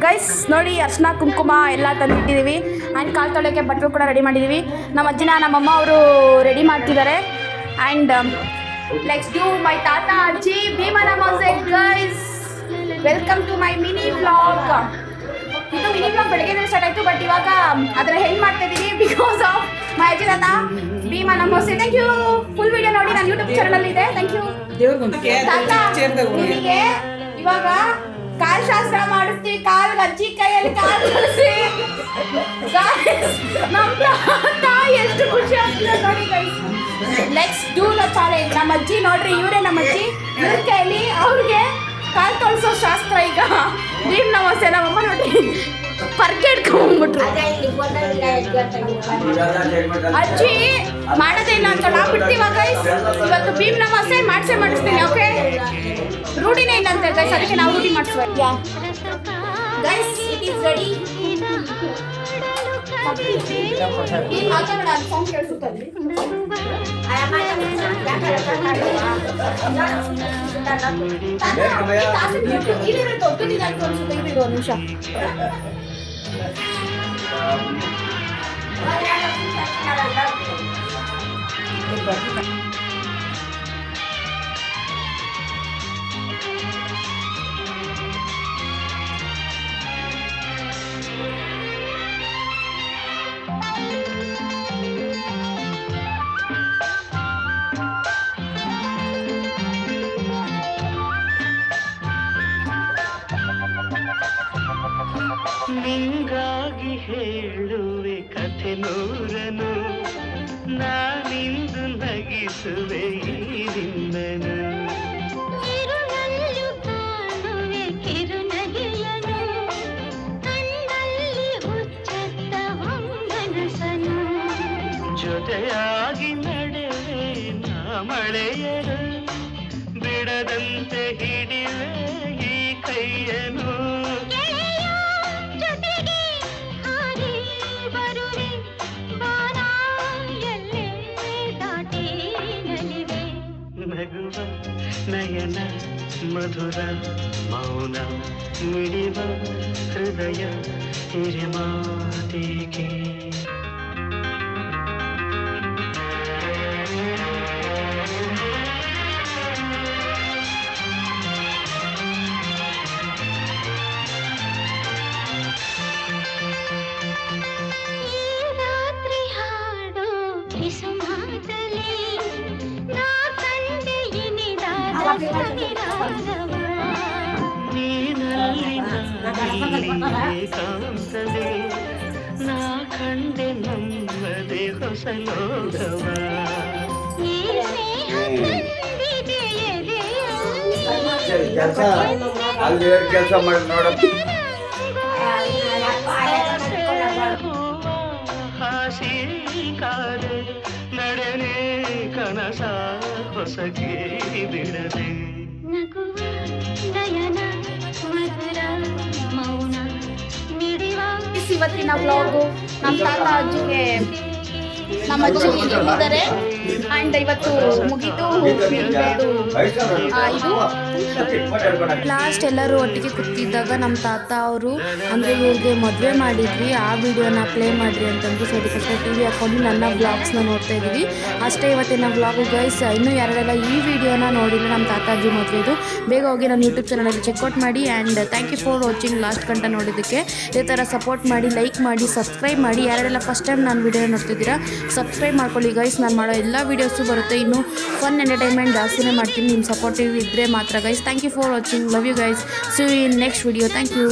Guys ನೋಡಿ ಅರ್ಶಿನ ಕುಂಕುಮ ಎಲ್ಲ ತಂದಿಟ್ಟಿದ್ದೀವಿ ಆ್ಯಂಡ್ ಕಾಲು ತೊಳೆಯೋಕ್ಕೆ ಬಟ್ಟಲು ಕೂಡ ರೆಡಿ ಮಾಡಿದ್ದೀವಿ. ನಮ್ಮ ಅಜ್ಜಿನ ನಮ್ಮಮ್ಮ ಅವರು ರೆಡಿ ಮಾಡ್ತಿದ್ದಾರೆ. ಆ್ಯಂಡ್ ಲೆಟ್ಸ್ ಡೂ ಮೈ ತಾತ ಅಜ್ಜಿ ಭೀಮನ ಮೊಸೆಕ್. Guys welcome to my mini vlog. ಇದು ಮಿನಿ ವ್ಲಾಗ್ ಬೆಳಗ್ಗೆ ಸ್ಟಾರ್ಟ್ ಆಯಿತು, ಬಟ್ ಇವಾಗ ಅದರ ಹೆಂಗೆ ಮಾಡ್ತಾ ಇದ್ದೀವಿ ಬಿಕಾಸ್ ಆಫ್ ಮೈ ಅಜ್ಜಿ ತಾತ ಭೀಮನ ಮೊಸೆಕ್. Thank you. ಫುಲ್ ವಿಡಿಯೋ ನೋಡಿ ನನ್ನ ಯೂಟ್ಯೂಬ್ ಚಾನಲ್ ಇದೆ. ಥ್ಯಾಂಕ್ ಯು ತಾತ. ನಿಮಗೆ ಇವಾಗ ಕಾಲ್ ಶಾಸ್ತ್ರ ಮಾಡಿಸ್ತೀವಿ. ಕಾಲ್ ಅಜ್ಜಿ ಕೈಯಲ್ಲಿ ಕಾಲ್ ಕಳಿಸಿ ನಮ್ಮ ತಾತ ಎಷ್ಟು ಖುಷಿ ಆಗ್ತದೆ ನೋಡಿ guys. Let's do the challenge. ನಮ್ಮ ಅಜ್ಜಿ ನೋಡ್ರಿ, ಇವರೇ ನಮ್ಮ ಅಜ್ಜಿ. ಇವ್ರ ಕೈಯಲ್ಲಿ ಅವ್ರಿಗೆ ಕಾಲ್ ತೊಳ್ಸೋ ಶಾಸ್ತ್ರ. ಈಗ ಭೀಮ್ ನಮಸ್ತೆ. ನಮ್ಮಮ್ಮ ನೋಡ್ರಿ ಪರ್ಕೆ ಇಟ್ಕೊಂಡ್ಬಿಟ್ರು. ಅಜ್ಜಿ ಮಾಡೋದೇ ಇಲ್ಲ ಅಂತ ನಾವು ಬಿಡ್ತೀವ ಗೈಸ್. ಇವತ್ತು ಭೀಮ್ ನಮಸ್ತೆ ಮಾಡಿಸ್ತೀನಿ. ಓಕೆ, ರೂಢಿನೇ ಇಲ್ಲ ಅಂತ ಗೈಸ್, ಅದಕ್ಕೆ ನಾವು ರೂಢಿ ಮಾಡಿಸುವ. Guys it is ready. Song ಕೇಳಿಸುತ್ತದೆ. ಒಂದು ನಿಮಿಷ. ನಿಂಗಾಗಿ ಹೇಳುವೆ ಕಥೆ ನೂರನು, ನಾನಿಂದು ನಗಿಸುವೆ ಈ ನಿನ್ನನು. ಕಿರುನಲ್ಲು ಕಾಣುವೆ ಕಿರುನಗೆಯನು, ಕಣ್ಣಲ್ಲಿ ಹುಚ್ಚತ್ತ ಹೊಂಗನಸನು. ಜೊತೆಯಾಗಿ ನಡೆವೆ ನಾ ಮಳೆಯರು, ಬಿಡದಂತೆ ಹಿಡಿವೆ ಈ ಕೈಯನು. ನಗುವ ನಯನ ಮಧುರ ಮೌನ ಮಿಡಿವ ಹೃದಯ ಹಿರಿಮಾತಿಗೆ. ನೀನಲ್ಲಿ ಕಾಂತದೆ ನಾ ಕಂಡೆ ನಮ್ಮದೆ ಹೊಸ ಲೋಕವ. ಕೆಲಸ ಮಾಡಿ ನೋಡ. ಹಾಸಿ ಕಾದೆ ನಡೆನೆ ಕನಸ ಹೊಸಗೆ ಬಿಡದೆ. ನಗುವ ನಯನ ಮಧುರ ಮೌನ ಮಿಡಿವ. ಇವತ್ತಿನ ವ್ಲಾಗು ನಮ್ಮ ತಾತ ಅಜ್ಜಿಗೆ ನಮ್ಮ ಅಜ್ಜಿ ಇದ್ದಾರೆ. ಆ್ಯಂಡ್ ಇವತ್ತು ಮುಗೀತು. ಲಾಸ್ಟ್ ಎಲ್ಲರೂ ಒಟ್ಟಿಗೆ ಕೂತಿದ್ದಾಗ ನಮ್ಮ ತಾತ ಅವರು ಅಂದರೆ ಇವ್ರಿಗೆ ಮದುವೆ ಮಾಡಿದ್ವಿ, ಆ ವಿಡಿಯೋನ ಪ್ಲೇ ಮಾಡಿರಿ ಅಂತಂದು. ಸೊ ಅದಕ್ಕೋಸ್ಕರ ಟಿ ವಿ ಹಾಕ್ಕೊಂಡು ನನ್ನ ವ್ಲಾಗ್ಸ್ನ ನೋಡ್ತಾ ಇದ್ದೀವಿ. ಅಷ್ಟೇ ಇವತ್ತಿನ ವ್ಲಾಗು ಗೈಸ್. ಇನ್ನೂ ಯಾರೆಲ್ಲ ಈ ವಿಡಿಯೋನ ನೋಡಿಲ್ಲ ನಮ್ಮ ತಾತ ಅಜ್ಜಿ ಮದುವೆದು, ಬೇಗ ಹೋಗಿ ನನ್ನ ಯೂಟ್ಯೂಬ್ ಚಾನಲಲ್ಲಿ ಚೆಕ್ಔಟ್ ಮಾಡಿ. And thank you for watching last ಗಂಟ ನೋಡಿದ್ದಕ್ಕೆ. ಇದೇ ಥರ ಸಪೋರ್ಟ್ ಮಾಡಿ, ಲೈಕ್ ಮಾಡಿ, ಸಬ್ಸ್ಕ್ರೈಬ್ ಮಾಡಿ. ಯಾರೆಲ್ಲ ಫಸ್ಟ್ ಟೈಮ್ ನಾನು ವಿಡಿಯೋ ನೋಡ್ತಿದ್ದೀರಾ ಸಬ್ಸ್ಕ್ರೈಬ್ ಮಾಡ್ಕೊಳ್ಳಿ ಗೈಸ್. ನಾನು ಮಾಡೋ ಎಲ್ಲ ವೀಡಿಯೋಸು ಬರುತ್ತೆ. ಇನ್ನೂ ಫನ್ ಎಂಟರ್ಟೈನ್ಮೆಂಟ್ ಜಾಸ್ತಿನೇ ಮಾಡ್ತೀನಿ. ನಿಮ್ಮ ಸಪೋರ್ಟಿವ್ ಇದ್ದರೆ ಮಾತ್ರ guys. Thank you for watching. Love you guys. See you in next video. Thank you.